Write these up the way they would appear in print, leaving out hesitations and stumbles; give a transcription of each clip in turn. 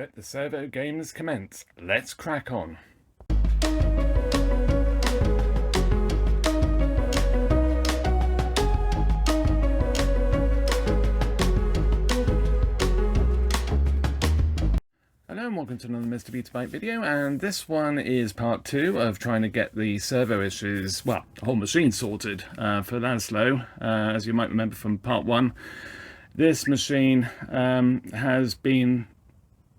Let the servo games commence. Let's crack on. Hello and welcome to another MrBetaByte video, and this one is part 2 of trying to get the servo issues, well, the whole machine sorted for Laszlo. As you might remember from part 1, this machine has been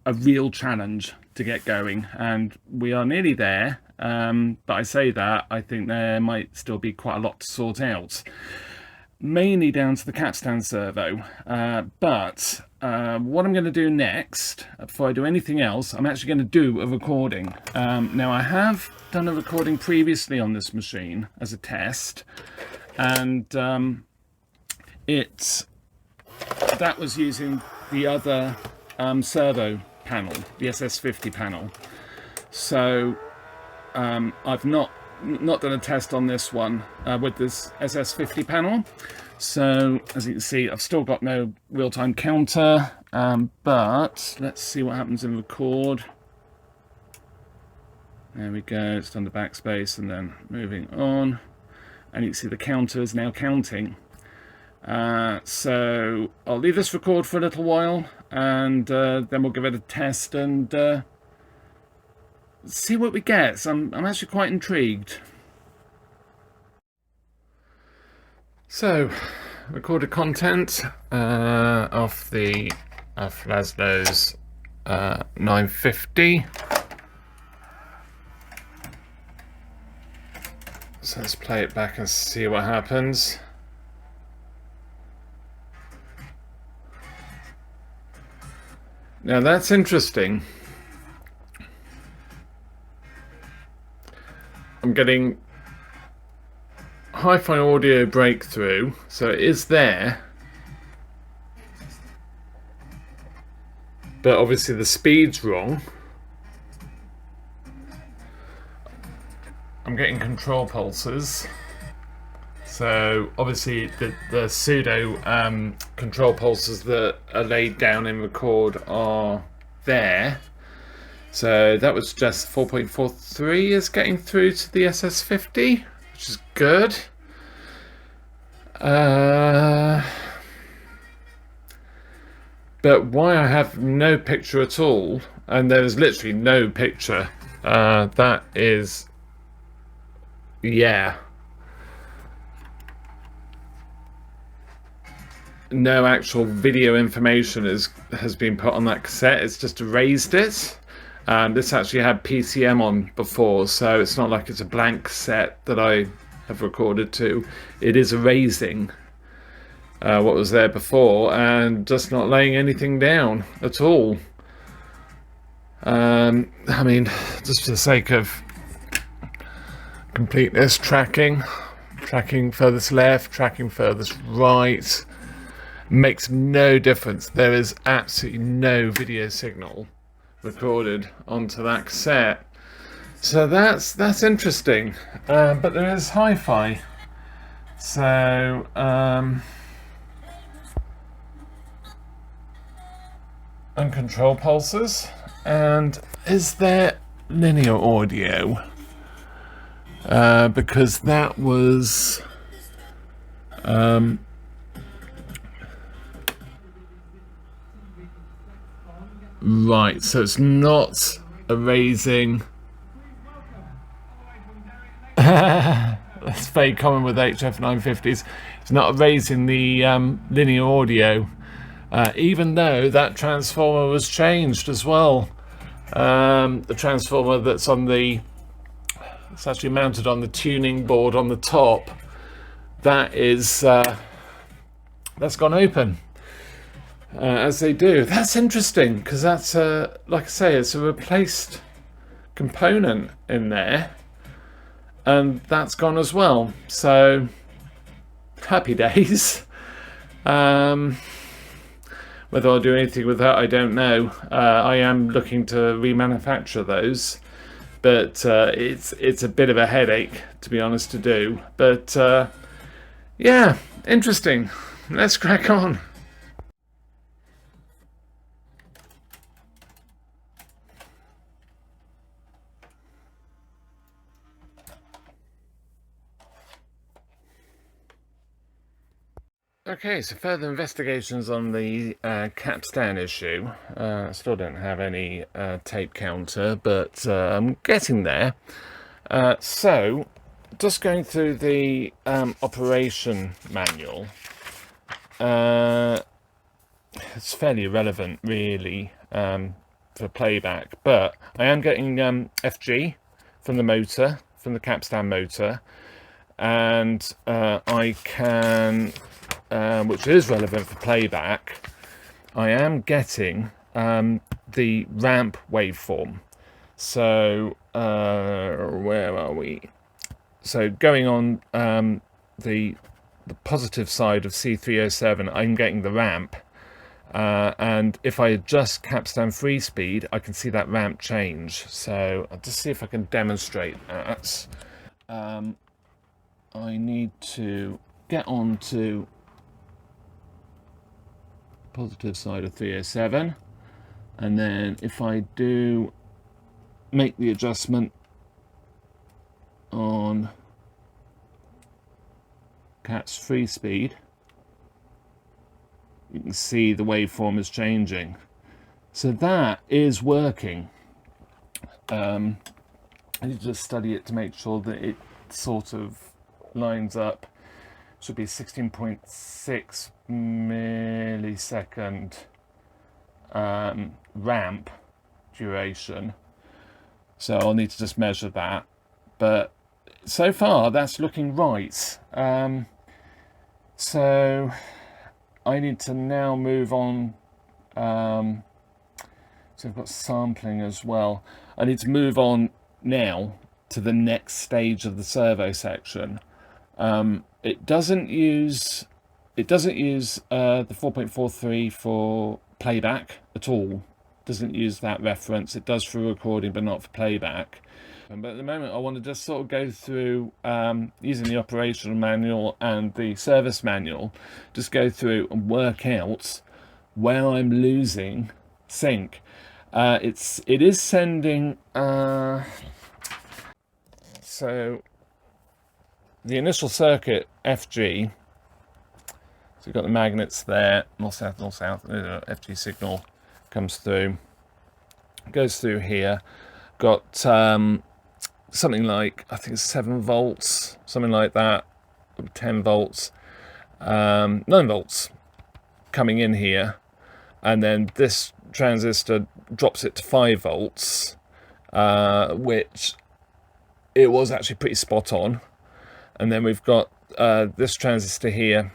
a real challenge to get going, and we are nearly there, but I say that, I think there might still be quite a lot to sort out. Mainly down to the capstan servo, but what I'm going to do next, before I do anything else, I'm actually going to do a recording. Now, I have done a recording previously on this machine as a test, and that was using the other servo panel, the SS50 panel. So I've not done a test on this one with this SS50 panel. So as you can see, I've still got no real-time counter, but let's see what happens in record. There we go, it's done the backspace and then moving on, and you can see the counter is now counting. So I'll leave this record for a little while, and then we'll give it a test and see what we get. So I'm actually quite intrigued. So, recorded content of the Laszlo's 950. So let's play it back and see what happens. Now that's interesting. I'm getting hi-fi audio breakthrough, so it is there, but obviously the speed's wrong. I'm getting control pulses, so obviously the pseudo control pulses that are laid down in record are there. So that was just 4.43 is getting through to the SS50, which is good. But why I have no picture at all, and there is literally no picture, that is, yeah. No actual video information has been put on that cassette, it's just erased it. This actually had PCM on before, so it's not like it's a blank set that I have recorded to. It is erasing what was there before and just not laying anything down at all. I mean, just for the sake of completeness, tracking furthest left, tracking furthest right, makes no difference. There is absolutely no video signal recorded onto that cassette, so that's interesting. But there is hi-fi, so and control pulses. And is there linear audio? Because that was right, so it's not erasing. That's very common with HF950s. It's not erasing the linear audio, even though that transformer was changed as well. The transformer that's it's actually mounted on the tuning board on the top, that is that's gone open. As they do. That's interesting, because that's like I say, it's a replaced component in there, and that's gone as well. So happy days. Whether I'll do anything with that, I don't know. I am looking to remanufacture those, but it's a bit of a headache, to be honest, to do. But yeah, interesting. Let's crack on. Okay, so further investigations on the capstan issue. I still don't have any tape counter, but I'm getting there. So, just going through the operation manual. It's fairly irrelevant, really, for playback, but I am getting FG from the motor, from the capstan motor, and I can, which is relevant for playback, I am getting the ramp waveform. So where are we? So going on the positive side of C307, I'm getting the ramp, and if I adjust capstan free speed, I can see that ramp change. So I'll just see if I can demonstrate that. I need to get on to positive side of 307, and then if I do make the adjustment on cat's free speed, you can see the waveform is changing. So that is working. I need to just study it to make sure that it sort of lines up. Should be 16.6 millisecond ramp duration. So I'll need to just measure that. But so far that's looking right. So I need to now move on. So I've got sampling as well. I need to move on now to the next stage of the servo section. It doesn't use the 4.43 for playback at all. Doesn't use that reference. It does for recording, but not for playback. But at the moment, I want to just sort of go through using the operational manual and the service manual. Just go through and work out where I'm losing sync. It is sending. So the initial circuit FG. So we've got the magnets there, north south, FG signal comes through, goes through here. Got something like, I think it's 7 volts, something like that, 10 volts, 9 volts coming in here, and then this transistor drops it to 5 volts, which it was actually pretty spot on. And then we've got this transistor here,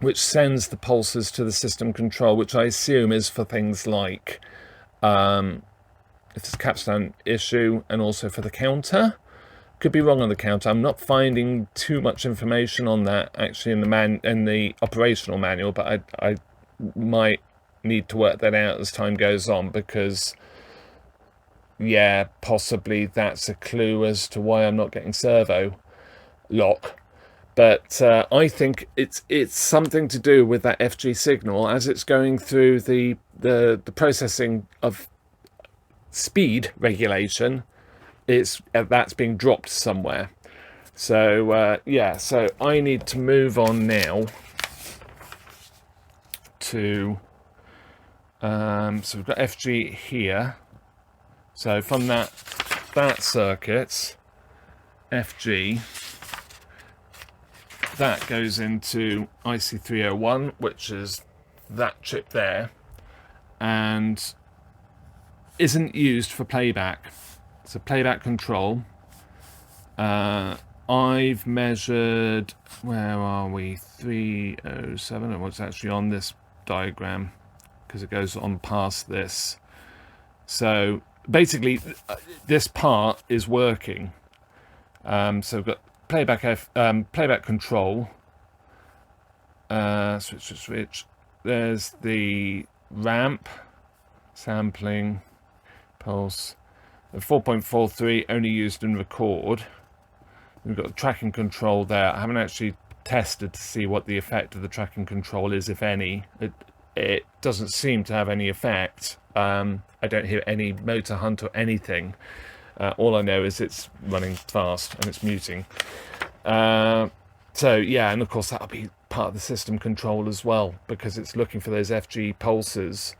which sends the pulses to the system control, which I assume is for things like if it's a capstan issue, and also for the counter. Could be wrong on the counter. I'm not finding too much information on that actually in the operational manual, but I might need to work that out as time goes on, because yeah, possibly that's a clue as to why I'm not getting servo lock. But I think it's something to do with that FG signal as it's going through the processing of speed regulation. That's being dropped somewhere. So yeah, so I need to move on now to so we've got FG here. So from that circuit, FG, that goes into IC301, which is that chip there, and isn't used for playback. So playback control. I've measured, where are we, 307, and what's actually on this diagram, because it goes on past this. So basically this part is working. So we've got playback control, switch. There's the ramp, sampling, pulse. The 4.43 only used in record. We've got the tracking control there. I haven't actually tested to see what the effect of the tracking control is, if any. It doesn't seem to have any effect. I don't hear any motor hunt or anything. All I know is it's running fast and it's muting. So yeah, and of course that'll be part of the system control as well, because it's looking for those FG pulses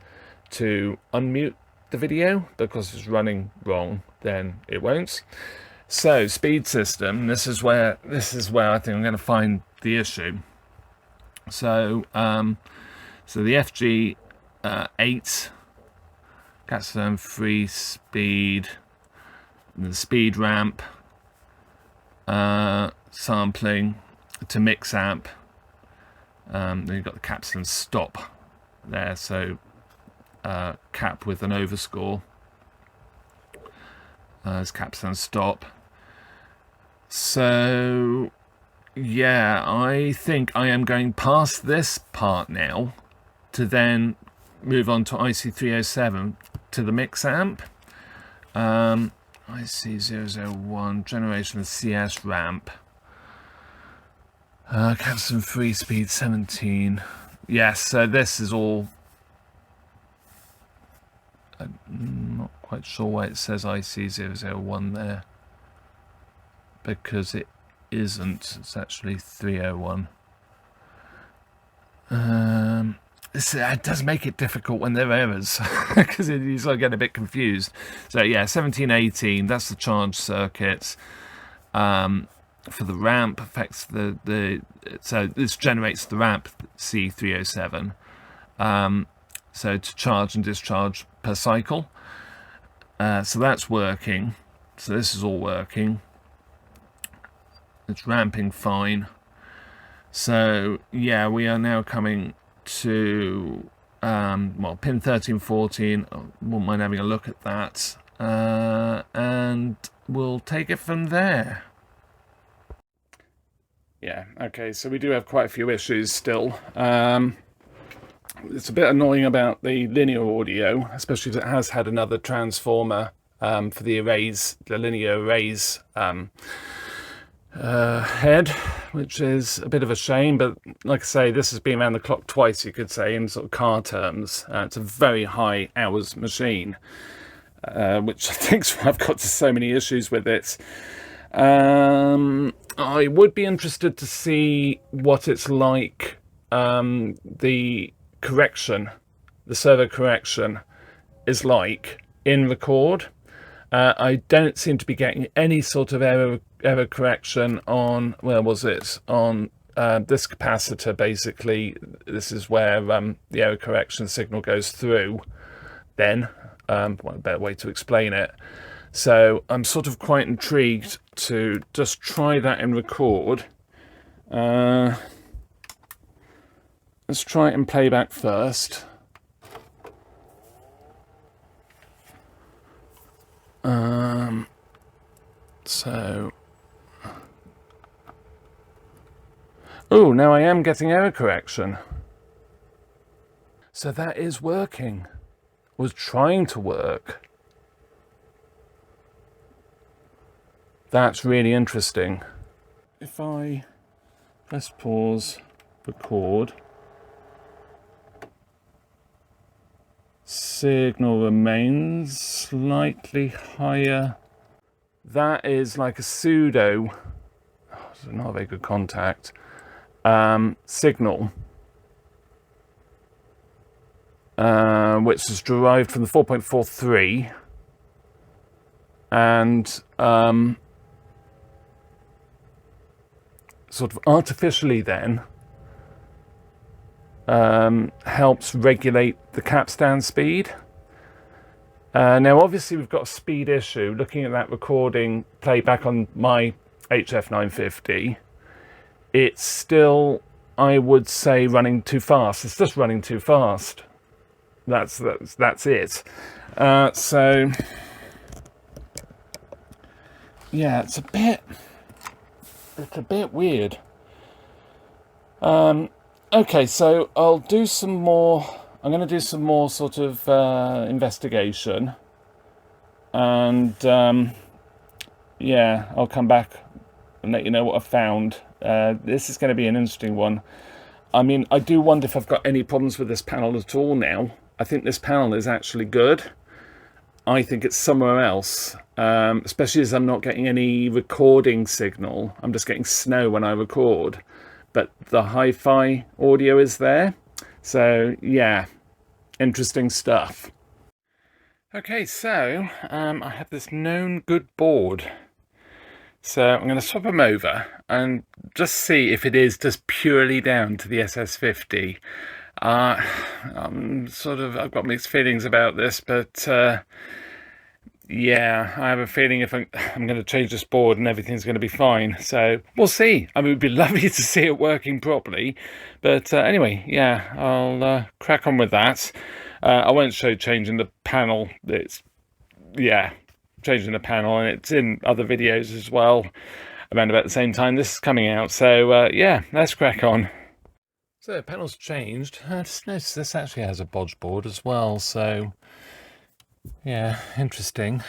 to unmute the video, because it's running wrong, then it won't. So speed system, this is where I think I'm going to find the issue. So so the FG 8 capstan free speed, the speed ramp, sampling to mix amp, then you've got the capstan stop there, so cap with an overscore as capstan stop. So yeah, I think I am going past this part now to then move on to IC307 to the mix amp. IC001 generation of CS ramp, capstan free speed 17. Yes, so this is all, I'm not quite sure why it says IC001 there, because it isn't, it's actually 301. It does make it difficult when there are errors, because you sort of get a bit confused. So yeah, 1718, that's the charge circuit. For the ramp, affects so this generates the ramp C307. So to charge and discharge per cycle. So that's working. So this is all working. It's ramping fine. So yeah, we are now coming to well, pin 13, 14. I wouldn't mind having a look at that, and we'll take it from there. Yeah, okay, so we do have quite a few issues still. It's a bit annoying about the linear audio, especially if it has had another transformer for the arrays, the linear arrays head, which is a bit of a shame. But like I say, this has been around the clock twice, you could say, in sort of car terms. It's a very high hours machine, which I think's why I've got so many issues with it. I would be interested to see what it's like, the correction, the servo correction is like in record. I don't seem to be getting any sort of error correction on, where was it, on this capacitor. Basically, this is where the error correction signal goes through then. Well, a better way to explain it. So I'm sort of quite intrigued to just try that in record. Let's try it in playback first. So, oh, now I am getting error correction. So that is working. Was trying to work. That's really interesting. If I press pause, record, signal remains slightly higher. That is like a pseudo, it's not a very good contact, signal, which is derived from the 4.43, and sort of artificially then helps regulate the capstan speed. Now obviously we've got a speed issue. Looking at that recording playback on my HF950, it's still, I would say, running too fast. It's just running too fast. That's it. So yeah, it's a bit weird. Okay, so I'll do some more. I'm going to do some more sort of investigation, and yeah, I'll come back and let you know what I found. This is going to be an interesting one. I mean, I do wonder if I've got any problems with this panel at all now. I think this panel is actually good. I think it's somewhere else, especially as I'm not getting any recording signal. I'm just getting snow when I record. but the hi-fi audio is there. So yeah, interesting stuff. Okay, so I have this known good board. So I'm going to swap them over and just see if it is just purely down to the SS50. I've got mixed feelings about this, but yeah, I have a feeling if I'm going to change this board and everything's going to be fine. So we'll see. I mean, it would be lovely to see it working properly. But anyway, yeah, I'll crack on with that. I won't show changing the panel. Changing the panel, and it's in other videos as well around about the same time this is coming out. So yeah, let's crack on. So panel's changed. I just noticed this actually has a bodge board as well, so yeah, interesting.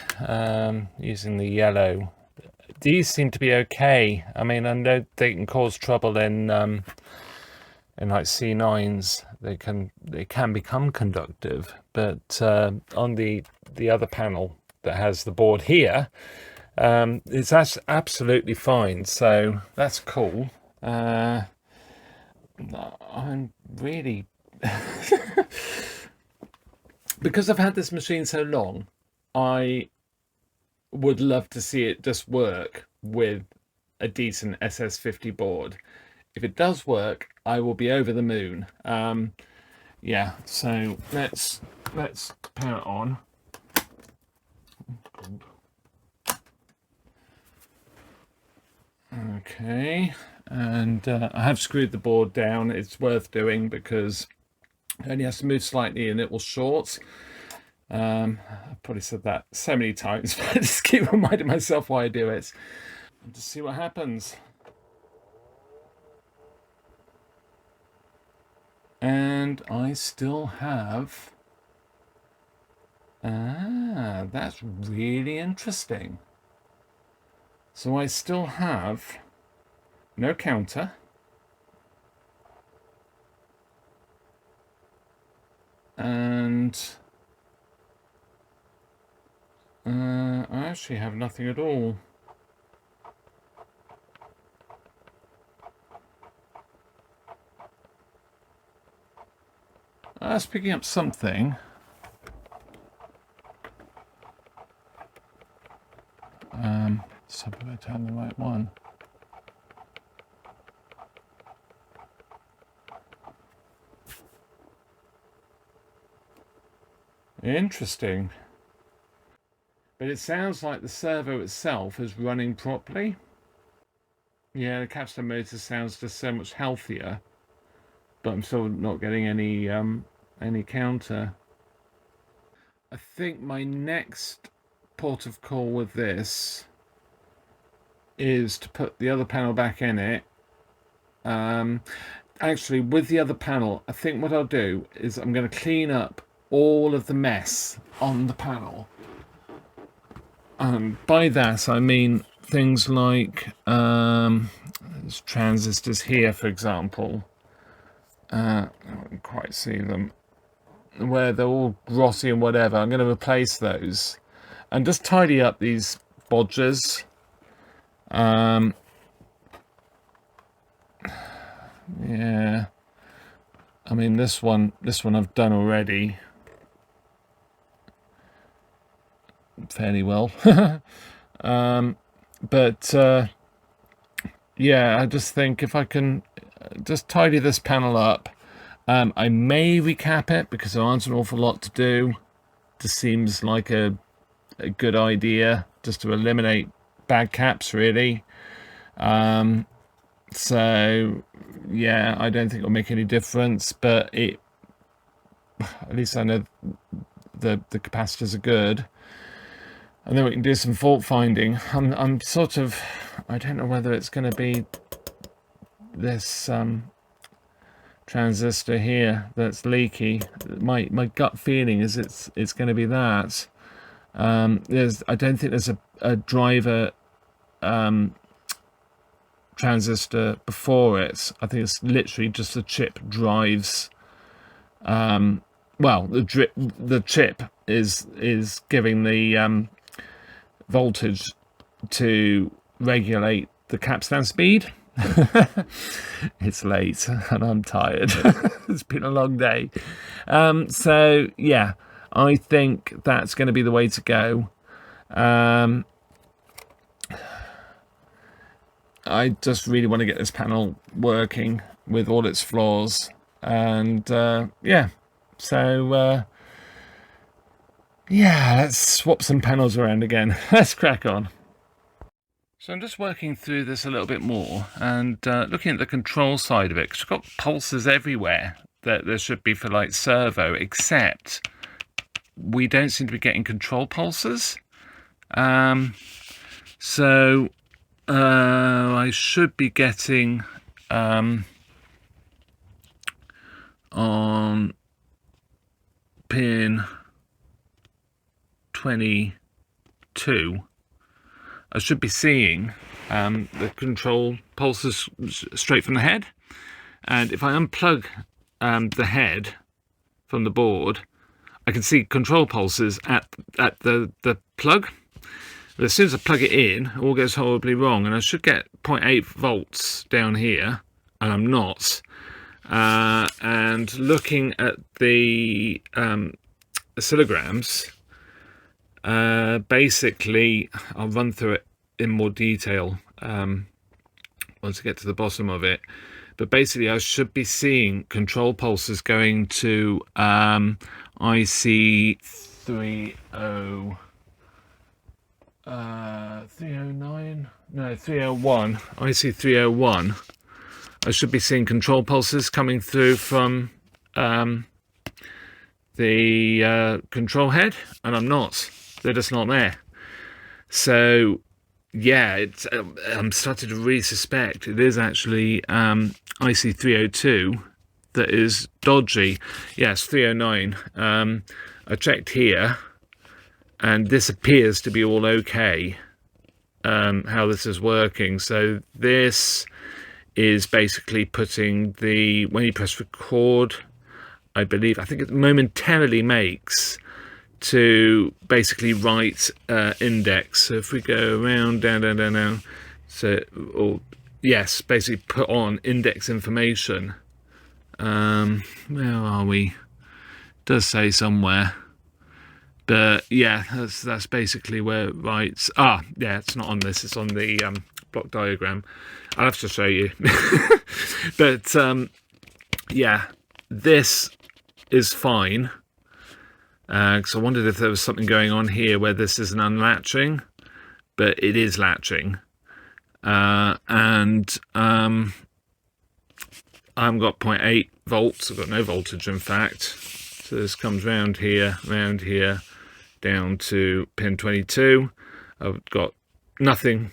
Using the yellow. These seem to be okay. I mean, I know they can cause trouble in like C9s. They can become conductive, but on the other panel that has the board here, it's absolutely fine. So that's cool. I'm really because I've had this machine so long, I would love to see it just work with a decent SS50 board. If it does work, I will be over the moon. Yeah, so let's power it on. Okay, and I have screwed the board down. It's worth doing because it only has to move slightly and it will short. I've probably said that so many times, but I just keep reminding myself why I do it. And just see what happens. And I still have... that's really interesting. So I still have no counter. And I actually have nothing at all. That's picking up something. So I found the right one. Interesting. But it sounds like the servo itself is running properly. Yeah, the capstan motor sounds just so much healthier, but I'm still not getting any counter. I think my next port of call with this is to put the other panel back in it. Actually, with the other panel, I think what I'll do is I'm going to clean up all of the mess on the panel. By that I mean things like there's transistors here, for example. I don't quite see them, where they're all grotty and whatever. I'm going to replace those and just tidy up these bodges. Yeah, I mean this one I've done already fairly well. But yeah, I just think if I can just tidy this panel up, I may recap it because there aren't an awful lot to do. Just seems like a good idea just to eliminate bad caps, really. So yeah, I don't think it'll make any difference, but at least I know the capacitors are good, and then we can do some fault finding. I'm sort of, I don't know whether it's going to be this transistor here that's leaky. My gut feeling is it's going to be that. I don't think there's a driver transistor before it. I think it's literally just the chip drives. Well, the chip is giving the voltage to regulate the capstan speed. It's late and I'm tired. It's been a long day. So yeah, I think that's going to be the way to go. I just really want to get this panel working with all its flaws, and yeah, so yeah, let's swap some panels around again. Let's crack on. So I'm just working through this a little bit more and looking at the control side of it, because we've got pulses everywhere that there should be for like servo, except we don't seem to be getting control pulses. So I should be getting on pin 22, I should be seeing the control pulses straight from the head. And if I unplug the head from the board, I can see control pulses at the plug. But as soon as I plug it in, it all goes horribly wrong, and I should get 0.8 volts down here, and I'm not. And looking at the oscillograms, basically, I'll run through it in more detail once I get to the bottom of it. But basically, I should be seeing control pulses going to IC301. IC301. I should be seeing control pulses coming through from the control head, and I'm not. They're just not there. So yeah, it's I'm starting to really suspect it is actually IC302 that is dodgy. Yes, 309. I checked here, and this appears to be all okay. How this is working. So this is basically putting the, when you press record, I think it momentarily makes to basically write index. So if we go around, down, so, or yes, basically put on index information. Where are we? It does say somewhere, but yeah, that's basically where it writes. Yeah, it's not on this, it's on the block diagram. I'll have to show you. But yeah, this is fine. Because I wondered if there was something going on here where this isn't unlatching, but it is latching. And I've got 0.8 volts. I've got no voltage, in fact. So this comes round here, down to pin 22. I've got nothing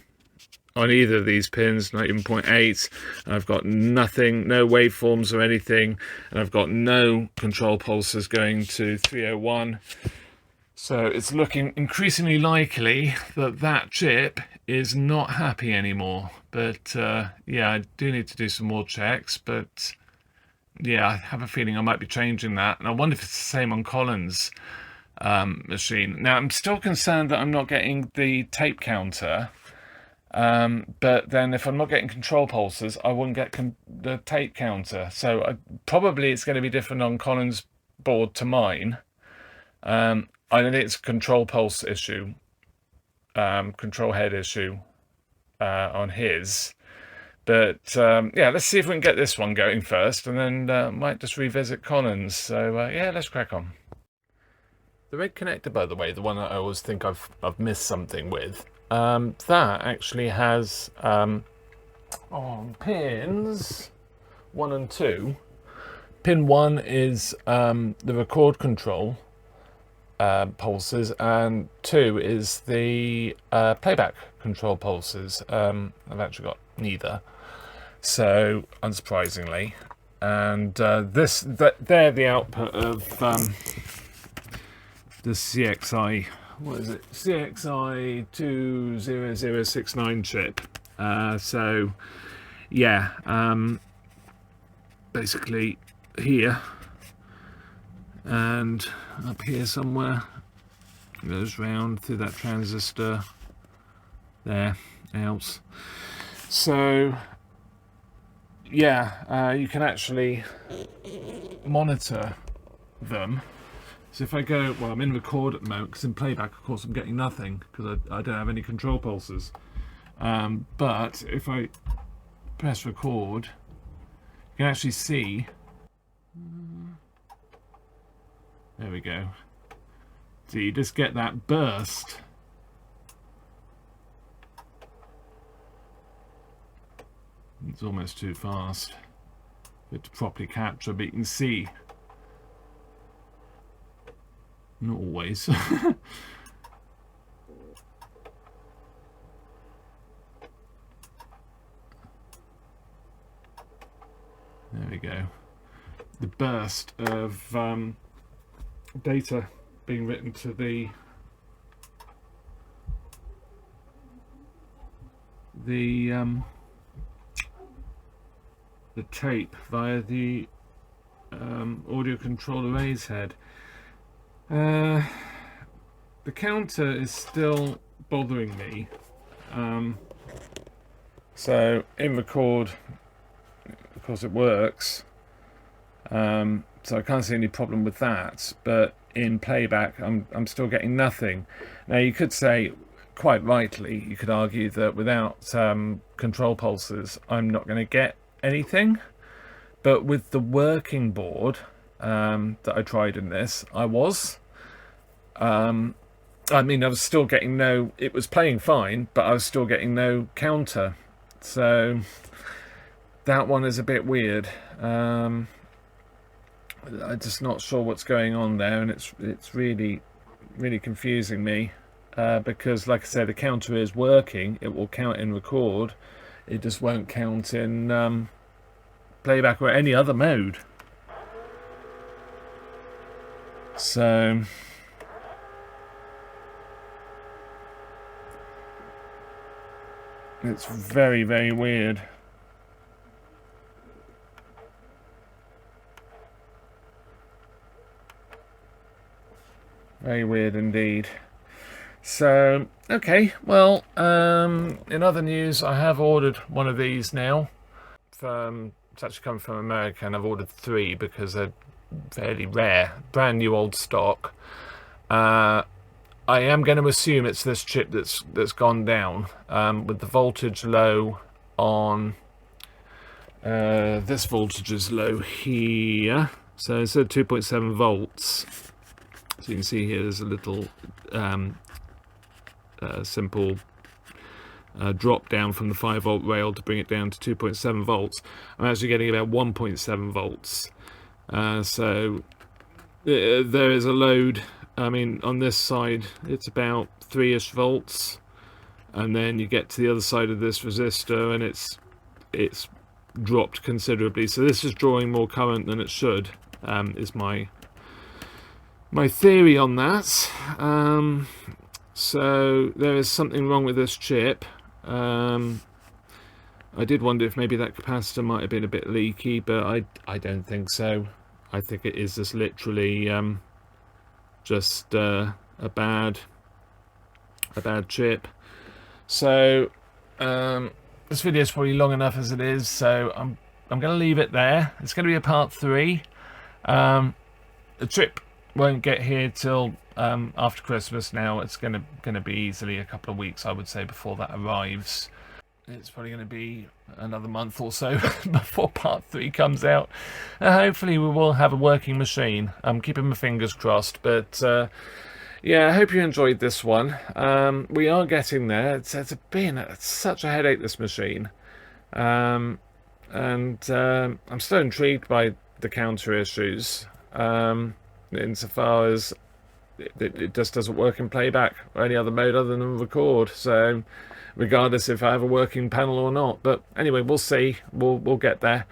on either of these pins, not even 0.8. I've got nothing, no waveforms or anything, and I've got no control pulses going to 301. So it's looking increasingly likely that that chip is not happy anymore. But yeah, I do need to do some more checks, but yeah, I have a feeling I might be changing that. And I wonder if it's the same on Colin's machine. Now, I'm still concerned that I'm not getting the tape counter. But then if I'm not getting control pulses, I wouldn't get the tape counter. So probably it's going to be different on Colin's board to mine. I think it's a control pulse issue, control head issue on his. But yeah, let's see if we can get this one going first, and then might just revisit Colin's. So yeah, let's crack on. The red connector, by the way, the one that I always think I've missed something with. That actually has on pins 1 and 2. Pin 1 is the record control pulses, and 2 is the playback control pulses. I've actually got neither, so unsurprisingly. And they're the output of the CXI. What is it? CXI 20069 chip. So yeah, basically here and up here somewhere, it goes round through that transistor there, else. So yeah, you can actually monitor them. So if I go, well, I'm in record at the moment, because in playback, of course, I'm getting nothing, because I don't have any control pulses. But if I press record, you can actually see. There we go. So you just get that burst. It's almost too fast for it to properly capture, but you can see. Not always. There we go. The burst of data being written to the tape via the audio control arrays head. The counter is still bothering me. So in record, of course, it works. So I can't see any problem with that. But in playback, I'm still getting nothing. Now you could say, quite rightly, you could argue that without control pulses, I'm not going to get anything. But with the working board that I tried in this, I was. I mean, I was still getting no. It was playing fine, but I was still getting no counter. So that one is a bit weird. I'm just not sure what's going on there, and it's really confusing me because, like I said, the counter is working. It will count in record. It just won't count in playback or any other mode. So it's very weird. Very weird indeed. So, okay, well, in other news, I have ordered one of these now. It's actually come from America, and I've ordered 3 because they're fairly rare. Brand new old stock. I am going to assume it's this chip that's gone down, with the voltage low on... this voltage is low here. So instead of 2.7 volts... So you can see here there's a little simple drop down from the 5-volt rail to bring it down to 2.7 volts. I'm actually getting about 1.7 volts. So there is a load. I mean, on this side it's about 3-ish volts, and then you get to the other side of this resistor and it's dropped considerably. So this is drawing more current than it should, is my theory on that. So there is something wrong with this chip. I did wonder if maybe that capacitor might have been a bit leaky, but I don't think so. I think it is just literally just a bad chip. So this video is probably long enough as it is, so I'm going to leave it there. It's going to be a part 3. The trip won't get here till after Christmas now. It's going to be easily a couple of weeks, I would say, before that arrives. It's probably going to be another month or so before part 3 comes out. Hopefully we will have a working machine. I'm keeping my fingers crossed, but yeah, I hope you enjoyed this one. We are getting there. It's been such a headache, this machine, and I'm still intrigued by the counter issues. Insofar as it just doesn't work in playback or any other mode other than record, so regardless if I have a working panel or not. But anyway, we'll see. We'll get there.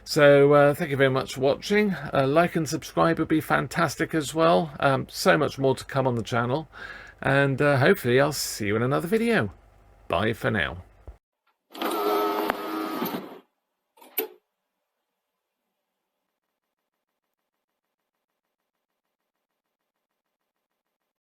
So thank you very much for watching. Like and subscribe would be fantastic as well. So much more to come on the channel, and hopefully I'll see you in another video. Bye for now.